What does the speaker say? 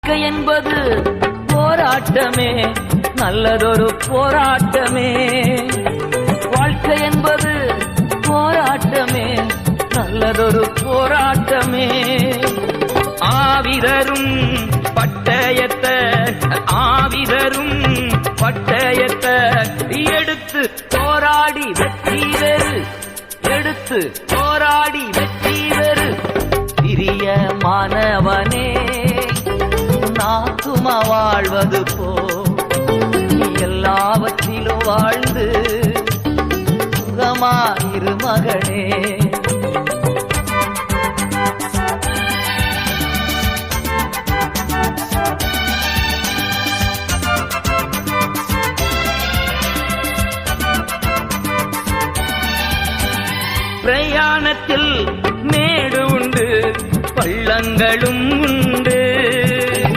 வாழ்க்கை என்பது போராட்டமே, நல்லதொரு போராட்டமே. வாழ்க்கை என்பது போராட்டமே, நல்லதொரு போராட்டமே. ஆவிதரும் பட்டயத்தை, ஆவிதரும் பட்டயத்தை எடுத்து போராடி வெற்றி பெறு, எடுத்து போராடி வெற்றி பெறு. பிரிய மாணவனே, நாக்குமா வாழ்வது போ, நீ எல்லாவற்றிலும் வாழ்ந்து சுகமாயிரு மகனே. பிரயாணத்தில் மேடு உண்டு, பள்ளங்களும் உண்டு.